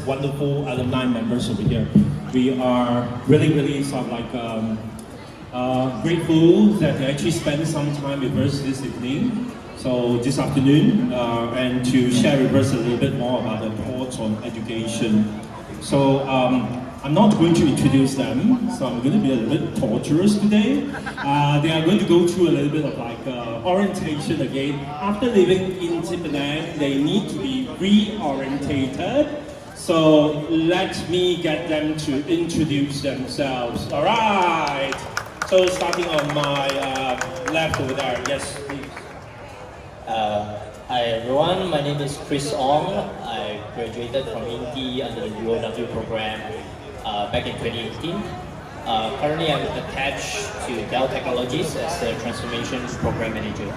wonderful alumni members over here. We are really sort of like grateful that they actually spend some time with us this evening, so this afternoon, and to share with us a little bit more about their thoughts on education. So I'm not going to introduce them, so I'm going to be a little bit torturous today. They are going to go through a little bit of like orientation again. After leaving Inti Penang, they need to be reorientated. So let me get them to introduce themselves. All right. So starting on my left over there. Yes, please. Hi everyone, my name is Chris Ong. I graduated from Inti under the UOW program back in 2018. Currently I'm attached to Dell Technologies as the Transformation Program Manager.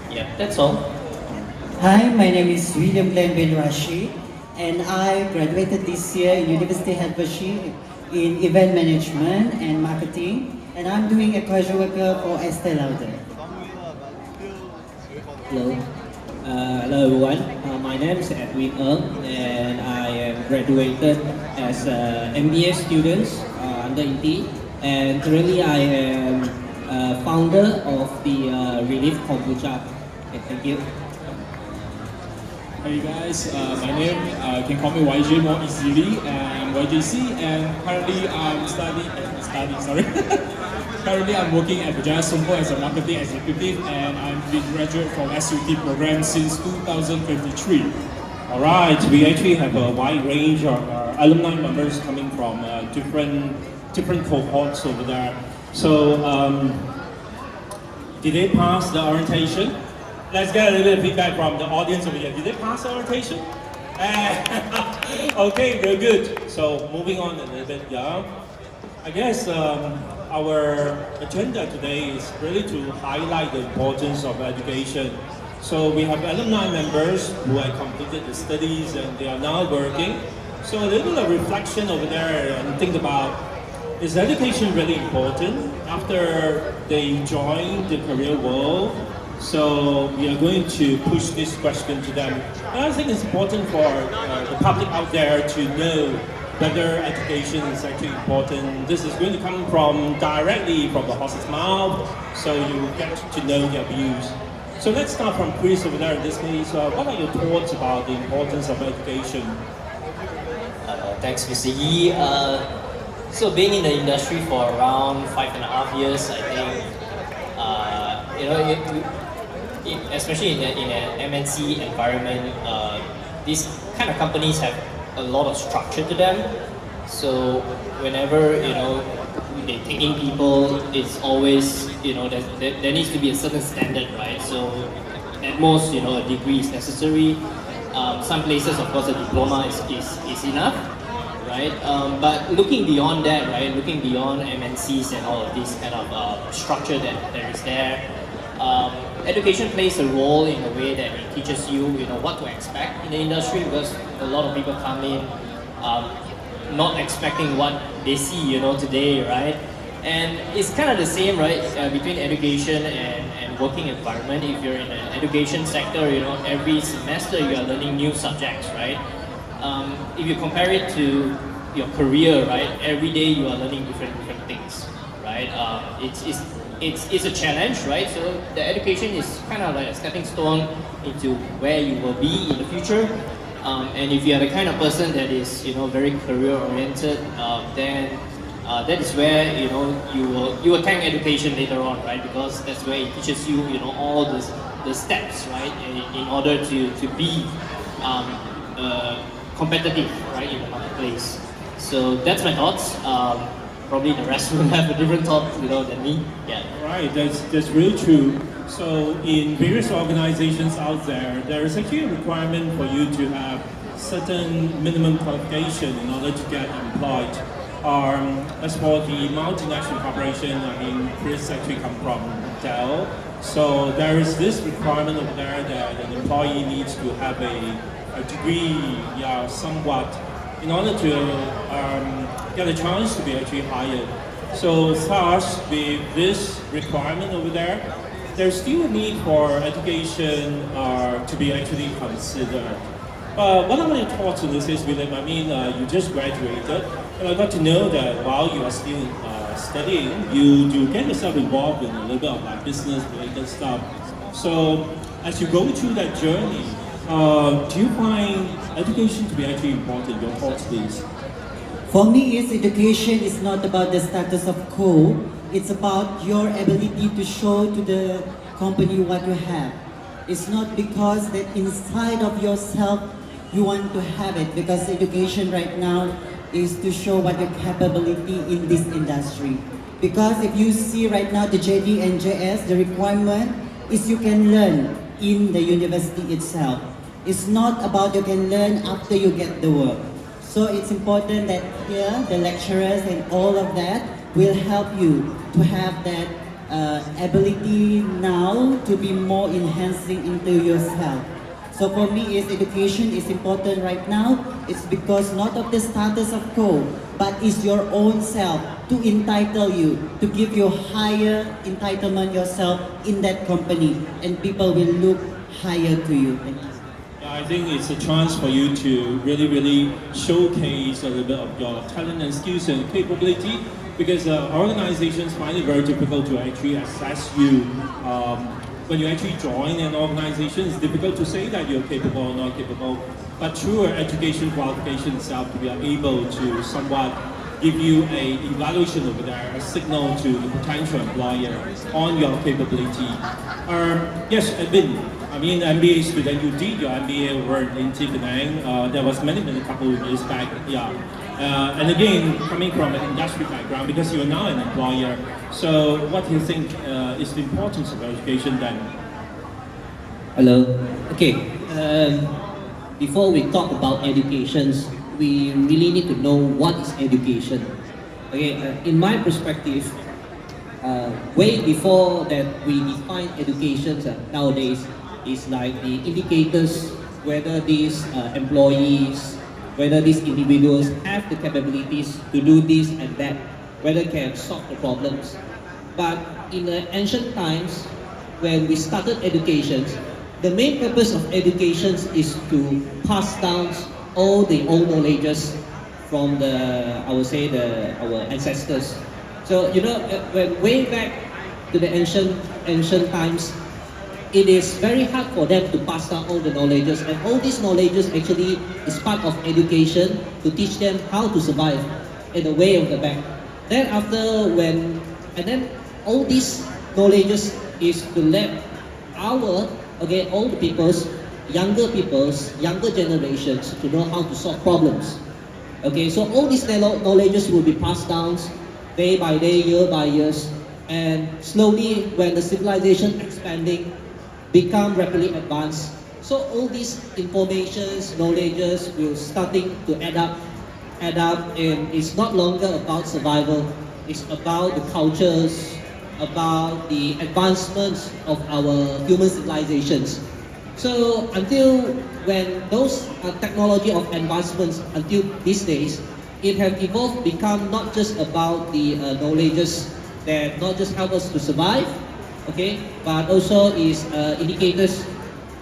Yeah, that's all. Hi, my name is William Glenn bin Rashid, and I graduated this year in University Helbershire in Event Management and Marketing, and I'm doing a casual worker for Estee Lauder. Hello. Hello everyone. My name is Edwin Ng, and I am graduated as an MBA student under Inti, and currently I am founder of the Relief Kombucha. Okay, thank you. Hey guys, my name, you can call me YJ more easily, and I'm YJC, and currently I'm currently I'm working at Vijaya Sumpo as a marketing executive, and I'm been graduate from SUT program since 2023. All right, we actually have a wide range of alumni members coming from different cohorts over there. So, did they pass the orientation? Let's get a little bit of feedback from the audience over here. Did they pass the orientation? Okay, very good. So moving on a little bit, yeah. I guess our agenda today is really to highlight the importance of education. So we have alumni members who have completed the studies and they are now working. So a little bit of reflection over there and think about, is education really important after they join the career world? So we are going to push this question to them. And I think it's important for the public out there to know whether education is actually important. This is going to come from directly from the horse's mouth, so you get to know their views. So let's start from Chris over there in this case. What are your thoughts about the importance of education? Thanks, Mr. Yi. So being in the industry for around 5.5 years, I think, especially in an MNC environment, these kind of companies have a lot of structure to them. So whenever they take in people, it's always there needs to be a certain standard, right? So at most a degree is necessary. Some places, of course, a diploma is enough, right? But looking beyond that, right? Looking beyond MNCs and all of this kind of structure that is there. Education plays a role in a way that it teaches you, what to expect in the industry, because a lot of people come in not expecting what they see, today, right? And it's kind of the same, right, between education and working environment. If you're in an education sector, every semester you are learning new subjects, right? If you compare it to your career, right, every day you are learning different things, right? It's a challenge, right? So the education is kind of like a stepping stone into where you will be in the future. And if you are the kind of person that is, very career oriented, then that is where you will thank education later on, right? Because that's where it teaches you, all the steps, right, in order to be competitive, right, in the marketplace. So that's my thoughts. Probably the rest will have a different thought, than me. Yeah. Right, that's really true. So in various organizations out there, there is actually a requirement for you to have certain minimum qualification in order to get employed. As for the multinational corporation, Chris actually come from Dell. So there is this requirement over there that an employee needs to have a degree, somewhat, in order to get a chance to be actually hired. So thus, with this requirement over there, there's still a need for education to be actually considered. What are your thoughts on this is, William? I mean, you just graduated, and I got to know that while you are still studying, you do get yourself involved in a little bit of like business-related stuff. So, as you go through that journey, do you find education to be actually important? Your thoughts, please. For me, yes, education is not about the status of quo. It's about your ability to show to the company what you have. It's not because that inside of yourself you want to have it, because education right now is to show what your capability in this industry. Because if you see right now the JD and JS, the requirement is you can learn in the university itself. It's not about you can learn after you get the work. So it's important that here the lecturers and all of that will help you to have that ability now to be more enhancing into yourself. So for me, is education is important right now. It's because not of the status of quo, but is your own self to entitle you, to give you higher entitlement yourself in that company, and people will look higher to you. Thank you. Yeah, I think it's a chance for you to really showcase a little bit of your talent and skills and capability, because organizations find it very difficult to actually assess you. When you actually join an organization, it's difficult to say that you're capable or not capable. But through an education qualification itself, we are able to somewhat give you a evaluation over there, a signal to the potential employer on your capability. Yes, Edwin, I mean MBA student, you did your MBA over in Inti Penang. That was many couple of years back. Yeah. And again, coming from an industry background, because you are now an employer, so what do you think is the importance of education then? Hello. Okay. Before we talk about educations, we really need to know what is education. Okay. In my perspective, way before that we define education nowadays is like the indicators whether these employees, whether these individuals have the capabilities to do this and that, whether can solve the problems. But in the ancient times, when we started education, the main purpose of education is to pass down all the old knowledges from our ancestors. So when way back to the ancient times, it is very hard for them to pass down all the knowledges, and all these knowledges actually is part of education to teach them how to survive in the way of the back. Then all these knowledges is to let our old peoples, younger generations to know how to solve problems. Okay, so all these knowledges will be passed down day by day, year by year, and slowly when the civilization expanding, become rapidly advanced. So all these informations, knowledges will starting to add up, and it's not longer about survival. It's about the cultures, about the advancements of our human civilizations. So until when those technology of advancements until these days, it have evolved, become not just about the knowledges that not just help us to survive, okay, but also is indicators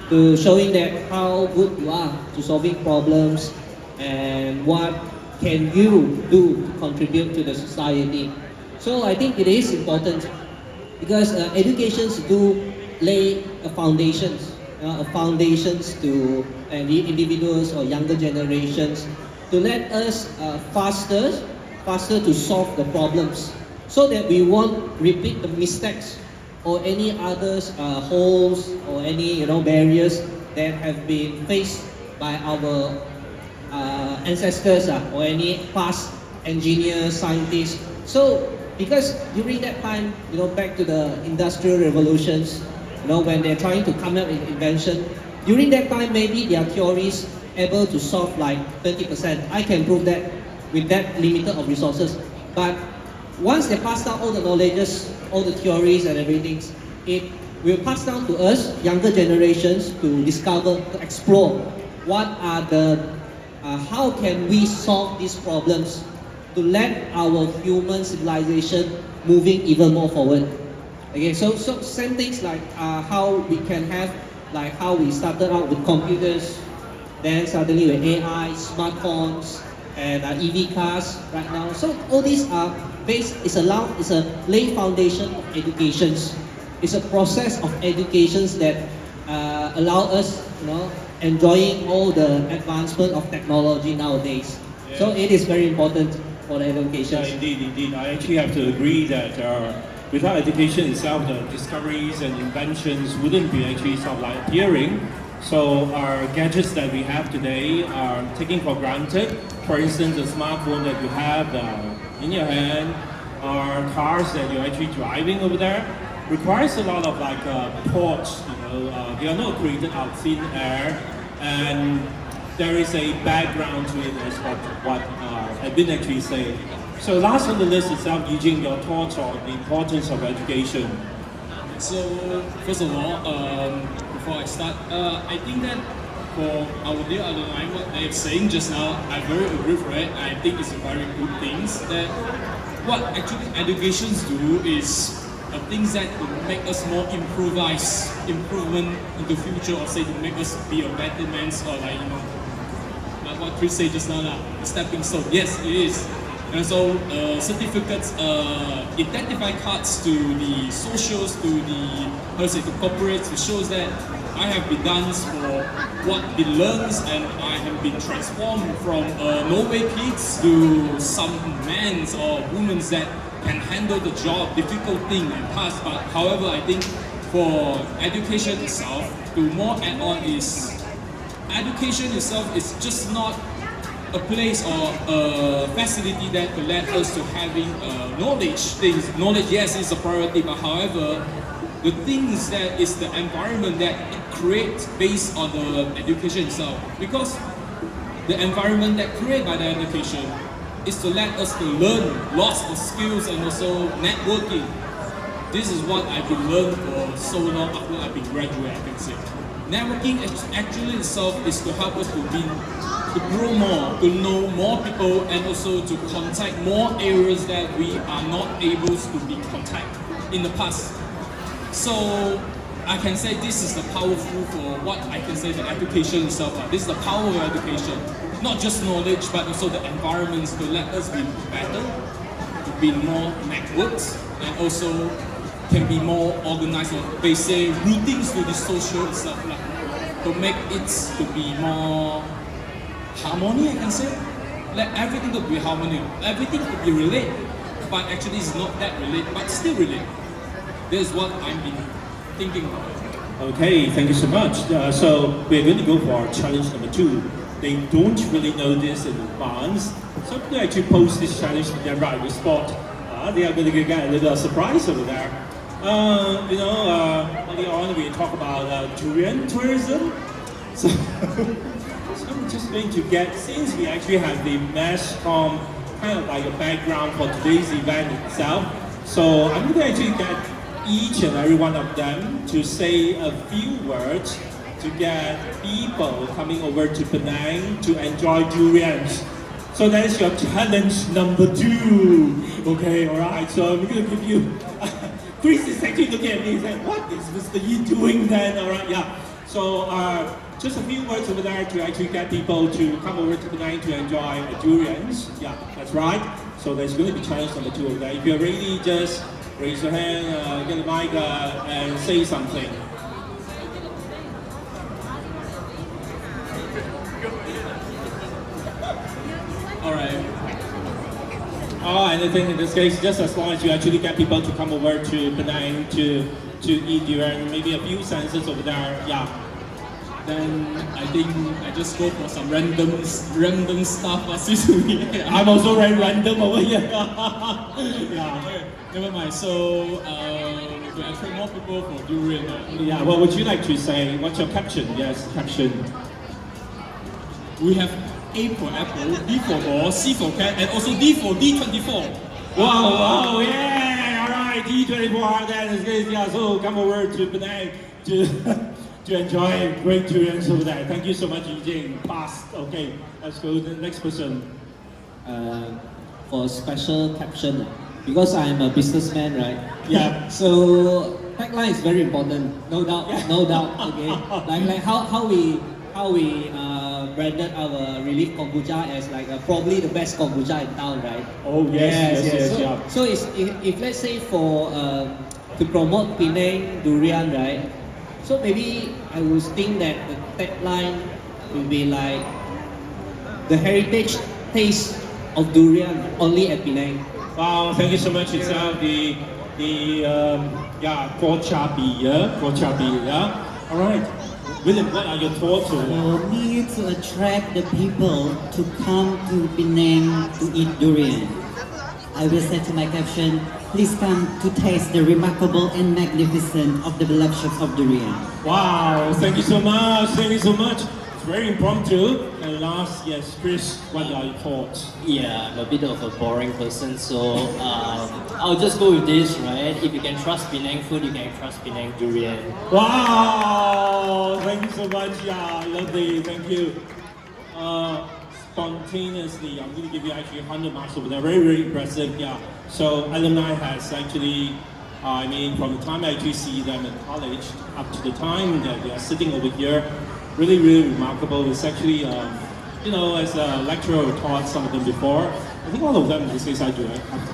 to showing that how good you are to solving problems and what can you do to contribute to the society. So I think it is important because educations do lay foundations to the individuals or younger generations to let us faster to solve the problems, so that we won't repeat the mistakes or any others holes or any barriers that have been faced by our ancestors or any past engineers, scientists. So because during that time, back to the industrial revolutions, when they're trying to come up with invention, during that time maybe their theories able to solve like 30%. I can prove that with that limited of resources. But once they pass down all the knowledges, all the theories and everything, it will pass down to us, younger generations, to discover, to explore what are how can we solve these problems to let our human civilization moving even more forward. Okay, so same things like how we can have, like how we started out with computers, then suddenly with AI, smartphones, and EV cars right now. So all these are based, it's a lay foundation of educations. It's a process of educations that allow us, enjoying all the advancement of technology nowadays. So it is very important for the education. Yeah, indeed. I actually have to agree that without education itself, the discoveries and inventions wouldn't be actually sort of like appearing. So our gadgets that we have today are taken for granted. For instance, the smartphone that you have in your hand, or cars that you're actually driving over there, requires a lot of like ports. They are not created out of thin air, and there is a background to it, as what I've been actually saying. So last on the list itself, Eugene, your thoughts on the importance of education. So first of all, before I start, I think that for our dear alumni, what they're saying just now, I very agree with it. I think it's a very good thing that what actually educations do is things that will make us more improvement in the future, or say to make us be a better man, or like what Chris said just now, stepping stone. Yes, it is. And so certificates, identify cards to the socials, to the to corporates, it shows that I have been done for what it learns, and I have been transformed from no-way kids to some men or women that can handle the job, difficult thing and task. But however, I think for education itself, to more add on is education itself is just not a place or a facility that could let us to having knowledge things. Knowledge, yes, is a priority, but however, the things that is the environment that it creates based on the education itself. Because the environment that created by the education is to let us to learn lots of skills and also networking. This is what I've been learning for so long after I've been graduate, I can say. Networking actually itself is to help us to grow more, to know more people, and also to contact more areas that we are not able to be contact in the past. So I can say this is the powerful for what I can say the education itself. This is the power of education. Not just knowledge, but also the environments to let us be better, to be more networked, and also can be more organized, or they say routines to the social itself, to make it to be more harmony, I can say. Let everything to be harmony, everything to be related, but actually it's not that related, but still related. This is what I've been thinking about. Okay, thank you so much. So we're going to go for challenge number 2. They don't really know this in advance, so they actually post this challenge to their right spot. They are going to get a little surprise over there. Earlier on we talk about durian tourism. So, so I'm just going to get, since we actually have the mass comm kind of like a background for today's event itself, so I'm going to actually get each and every one of them to say a few words to get people coming over to Penang to enjoy durians. So that is your challenge number 2. Okay, alright, so I'm going to give you, Chris is actually looking at me and saying, what is Mr. Yi doing then? Alright, yeah. So just a few words over there to actually get people to come over to Penang to enjoy durians. Yeah, that's right. So there's going to be challenge number 2 over there. If you're ready, just raise your hand, get the mic and say something. Alright. Anything in this case, just as long as you actually get people to come over to Penang to eat durian, maybe a few sentences over there, yeah. Then I think I just go for some random stuff. I'm also very random over here. Yeah. Okay, never mind. So to attract more people for durian. Yeah, what would you like to say? What's your caption? Yes, caption. We have A for apple, D for ball, C for cat, and also D for D24. Wow, yeah, alright, D24, that is good. Yeah, so come over to Penang to enjoy great durians over there. Thank you so much, Eugene. Pass. Okay, let's go to the next person. For a special caption, because I'm a businessman, right? Yeah. So tagline is very important, no doubt, no doubt. Okay, like how we branded our relief kombucha as like probably the best kombucha in town, right? Oh yes, So, yeah. so if let's say for to promote Penang durian, right? So maybe I would think that the tagline will be like the heritage taste of durian only at Penang. Wow, thank you so much. It's pork chubby, yeah. All right, William, what are your thoughts on For me to attract the people to come to Penang to eat durian, I will say to my caption, please come to taste the remarkable and magnificent of the voluptuous of durian. Wow, thank you so much. Thank you so much. It's very impromptu. And last, yes, Chris, what are your thoughts? Yeah, I'm a bit of a boring person, so I'll just go with this, right? If you can trust Penang food, you can trust Penang durian. Wow, thank you so much. Yeah, lovely. Thank you. Spontaneously, I'm going to give you actually 100 marks over there. Very, very impressive. Yeah. So alumni has actually, from the time I actually see them in college up to the time that they are sitting over here, really, really remarkable. It's actually, as a lecturer who taught some of them before, I think all of them in this case I've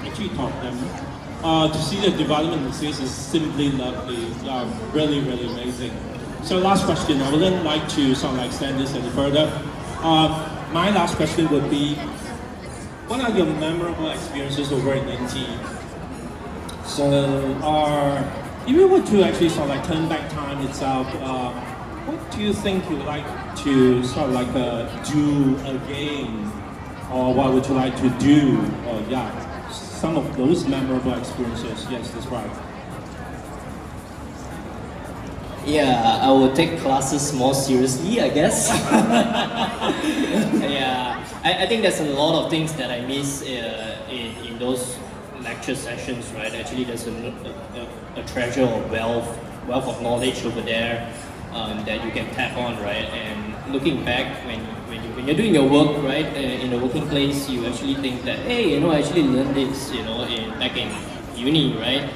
actually taught them. To see the development in this case is simply lovely. Really, really amazing. So last question, I wouldn't like to sort of extend this any further. My last question would be, what are your memorable experiences over in Inti? So, if you were to actually sort of like turn back time itself, what do you think you would like to sort of like do again? Or what would you like to do? Or some of those memorable experiences. Yes, that's right. Yeah, I will take classes more seriously, I guess. Yeah, I think there's a lot of things that I miss in those lecture sessions, right? Actually, there's a treasure of wealth of knowledge over there that you can tap on, right? And looking back, when you're doing your work, right, in the working place, you actually think that, hey, I actually learned this, back in uni, right?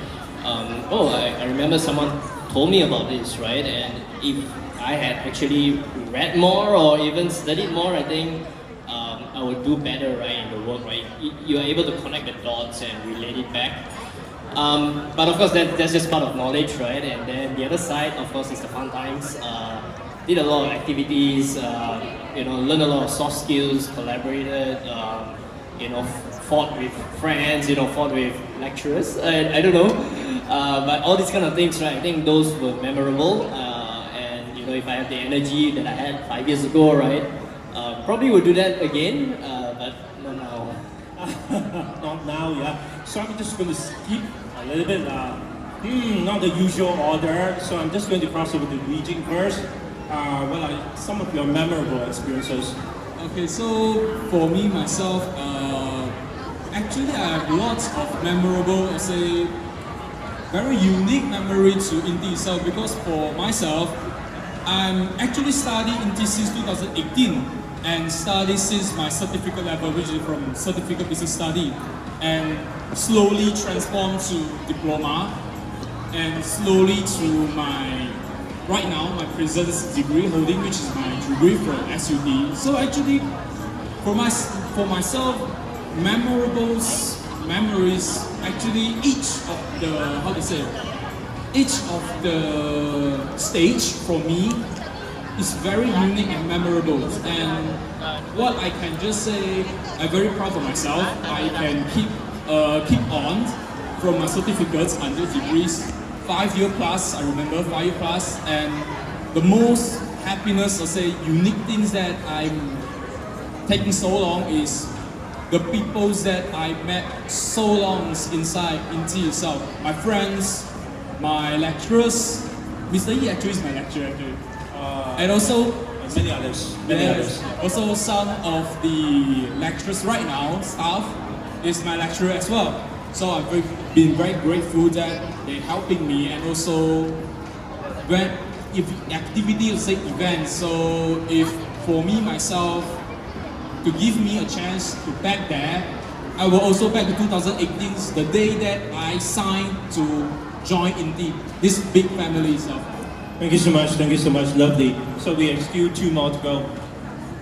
I remember someone told me about this, right? And if I had actually read more or even studied more, I think I would do better, right, in the work, right? You are able to connect the dots and relate it back. But of course, that's just part of knowledge, right? And then the other side, of course, is the fun times. Did a lot of activities, learned a lot of soft skills, collaborated, fought with friends, fought with lecturers. I don't know. But all these kind of things, right? I think those were memorable. And if I have the energy that I had 5 years ago, right, probably would do that again. But not now. Not now, yeah. So I'm just going to skip a little bit. Not the usual order. So I'm just going to cross over to Beijing first. What are some of your memorable experiences? Okay, so for me myself, actually I have lots of memorable, very unique memory to Inti itself, because for myself, I'm actually studying Inti since 2018 and study since my certificate level, which is from certificate business study, and slowly transformed to diploma, and slowly to right now my present degree holding, which is my degree from SUD. So actually, for myself, memories, actually each of the stage for me is very unique and memorable. And what I can just say, I'm very proud of myself. I can keep on from my certificates until degrees, 5 year plus. I remember 5 year plus, and the most happiness, unique things that I'm taking so long is the people that I met so long inside Inti itself. My friends, my lecturers. Mr. Yi actually is my lecturer actually. And also Many others. Also some of the lecturers right now, staff, is my lecturer as well. So I've been very grateful that they're helping me, and also if activity, events. So if for me myself to give me a chance to back there, I will also back to 2018, the day that I signed to join Inti, this big family itself. Thank you so much, lovely. So we have still 2 more to go.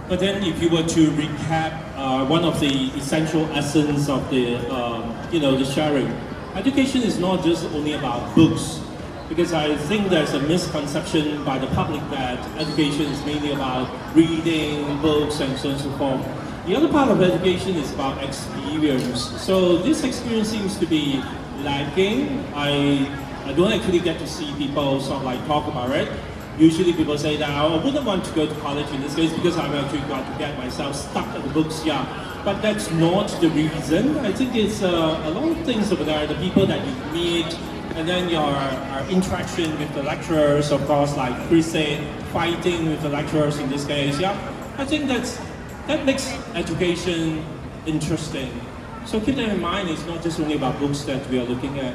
But then, if you were to recap one of the essential essence of the sharing, education is not just only about books, because I think there's a misconception by the public that education is mainly about reading books and so on and so forth. The other part of education is about experience. So this experience seems to be lacking. I don't actually get to see people sort of like talk about it. Usually people say that I wouldn't want to go to college in this case because I've actually got to get myself stuck at the books, yeah. But that's not the reason. I think it's a lot of things over there, the people that you meet, and then your interaction with the lecturers, of course, like Chris said, fighting with the lecturers in this case, yeah. I think that makes education interesting. So keep that in mind, it's not just only about books that we are looking at.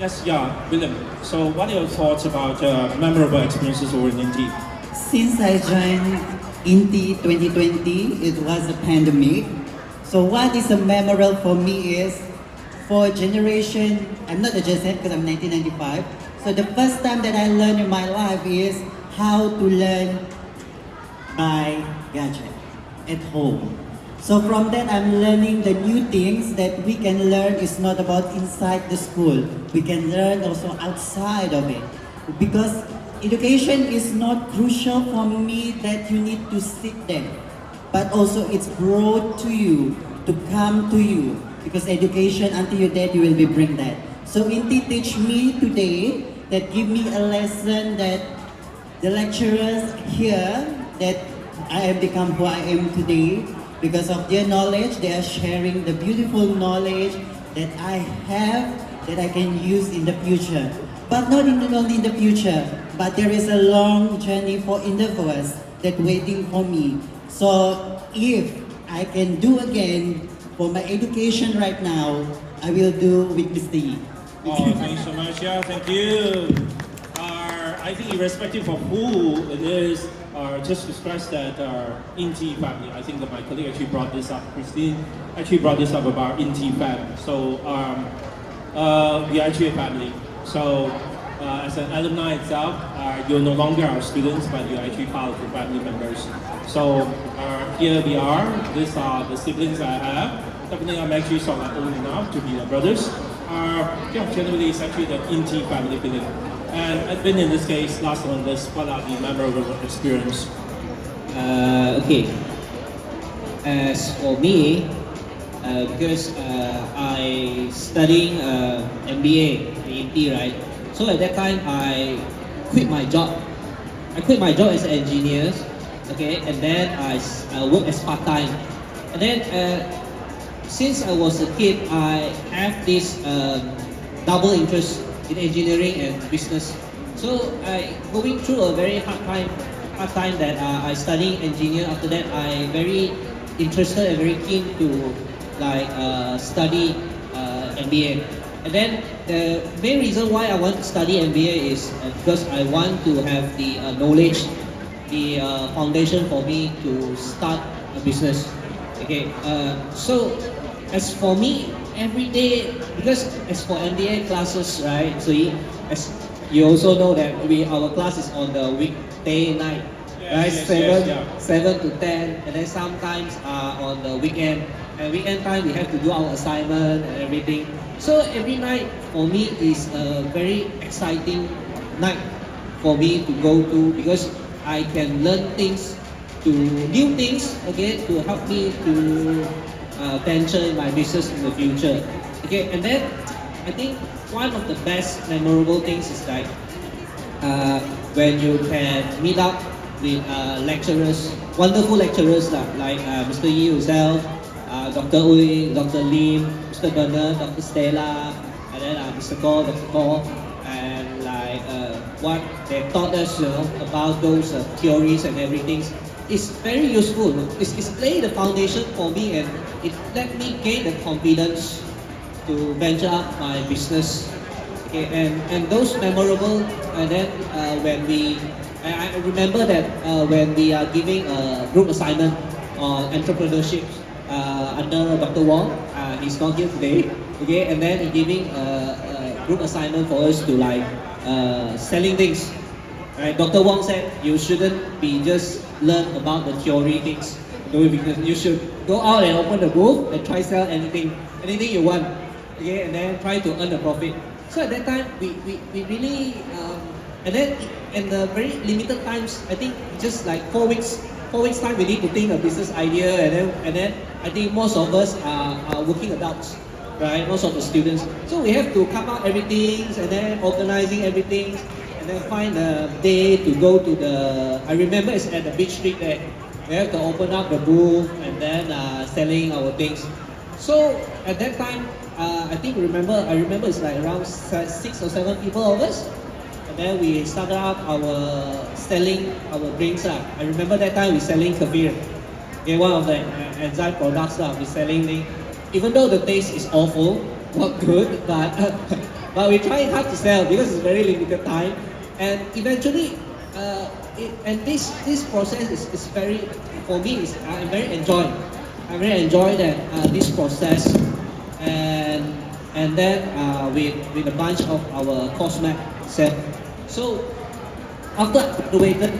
Yes, yeah, William. So what are your thoughts about memorable experiences over in Inti? Since I joined Inti 2020, it was a pandemic. So what is a memorable for me is, for generation, I'm not a Gen Z because I'm 1995. So the first time that I learned in my life is how to learn by gadget at home. So from that, I'm learning the new things that we can learn. Is not about inside the school. We can learn also outside of it. Because education is not crucial for me that you need to sit there, but also it's brought to you, to come to you. Because education, until you're dead, you will be bring that. So Inti teach me today, that give me a lesson that the lecturers here, that I have become who I am today. Because of their knowledge, they are sharing the beautiful knowledge that I have, that I can use in the future. But not only in the future, but there is a long journey for endeavors that waiting for me. So if I can do again for my education right now, I will do with Mr. Yi. Oh, thank you so much. Yeah, thank you. I think irrespective of who it is, just to stress that Inti family, I think that my colleague actually brought this up, Christine actually brought this up about Inti family. So we are actually a family. So as an alumni itself, you're no longer our students, but you're actually part of the family members. So here we are. These are the siblings I have. Definitely, I'm actually sort of old enough to be their brothers. Generally, it's actually the Inti family feeling. And Edwin, in this case, last on this, what are the memorable experience? Okay. As for me, because I studying MBA in Inti, right? So at that time, I quit my job. I quit my job as an engineer, okay, and then I work as part time. And then since I was a kid, I have this double interest in engineering and business. So I going through a very hard time that I studying engineer. After that, I very interested and very keen to study MBA. And then the main reason why I want to study MBA is because I want to have the knowledge, the foundation for me to start a business. Okay, so as for me, every day, because as for MBA classes, right? So as you also know that our class is on the weekday night, right? Yes, 7 to 10, and then sometimes on the weekend. And weekend time we have to do our assignment and everything. So every night for me is a very exciting night for me to go to, because I can learn new things, okay, to help me to venture in my business in the future. Okay, and then I think one of the best memorable things is like when you can meet up with lecturers, wonderful lecturers like Mr. Yi himself, Dr. Ui, Dr. Lim, Mr. Bernard, Dr. Stella, and then Mr. Ko, Dr. Ko, and what they taught us, about those theories and everything. It's very useful. It's laid the foundation for me, and it let me gain the confidence to venture up my business. Okay, and those memorable. And then I remember that when we are giving a group assignment on entrepreneurship under Dr. Wong, he's not here today. Okay, and then he giving a group assignment for us to selling things. Right? Dr. Wong said you shouldn't be just learn about the theory things. doing business. You should go out and open the booth and try sell anything you want, okay, and then try to earn a profit. So at that time, we really, and then in the very limited times, I think just like 4 weeks time, we need to think a business idea, and then I think most of us are working adults, right? Most of the students. So we have to come out everything, and then organizing everything, and then find a day to go to the, I remember it's at the Beach Street there. We have to open up the booth and then selling our things. So at that time, I remember it's like around 6 or 7 people of us. And then we started up selling our drinks. I remember that time we selling kefir. Okay, one of the enzyme products we're selling. Even though the taste is awful, not good, but but we try hard to sell because it's very limited time. And eventually, this process is very, for me, I'm very enjoy. I very enjoy that this process, and then with a bunch of our cosmet set. So after I graduated,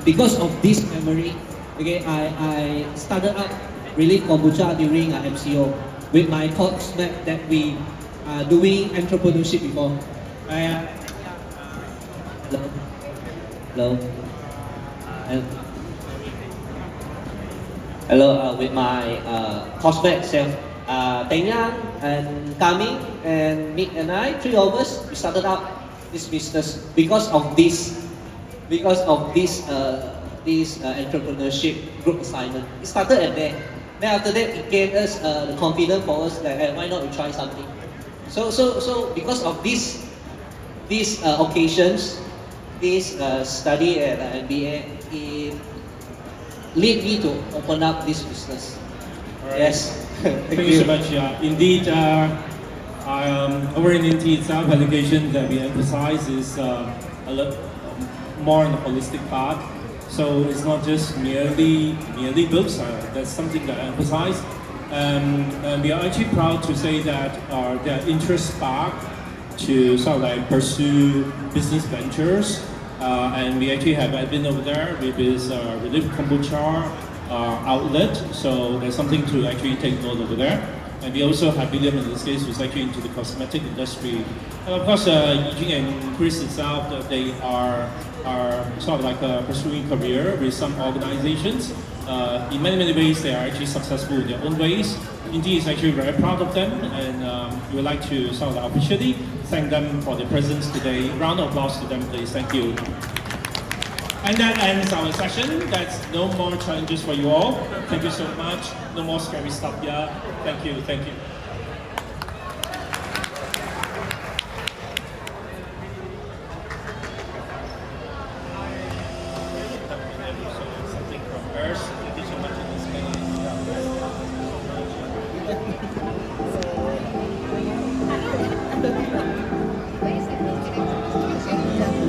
because of this memory, okay, I started up really kombucha during MCO with my cosmet that we are doing entrepreneurship before. Hello. Hello, with my cosmet self, Teng Yang and Kami and Nick and I, 3 of us, we started up this business because of this entrepreneurship group assignment. It started at there. Then after that, it gave us the confidence for us that, hey, why not we try something? So because of these occasions, this study at MBA, it led me to open up this business. Right. Yes. Thank you so much. Yeah, indeed. Over in Inti itself, education that we emphasize is a lot more on the holistic part. So it's not just merely books. That's something that I emphasize. And we are actually proud to say that their interest sparked to sort of like pursue business ventures. And we actually have Edwin over there with his Relief Kombucha outlet. So there's something to actually take note over there. And we also have William in this case, who's actually into the cosmetic industry. And of course, Eugene and Chris itself, they are sort of like pursuing career with some organizations. In many ways, they are actually successful in their own ways. Indeed, is actually very proud of them, and we would like to sort of officially thank them for their presence today. Round of applause to them, please. Thank you. And that ends our session. That's no more challenges for you all. Thank you so much. No more scary stuff here. Thank you. Thank you. Something from Earth. Thank you so much in this space.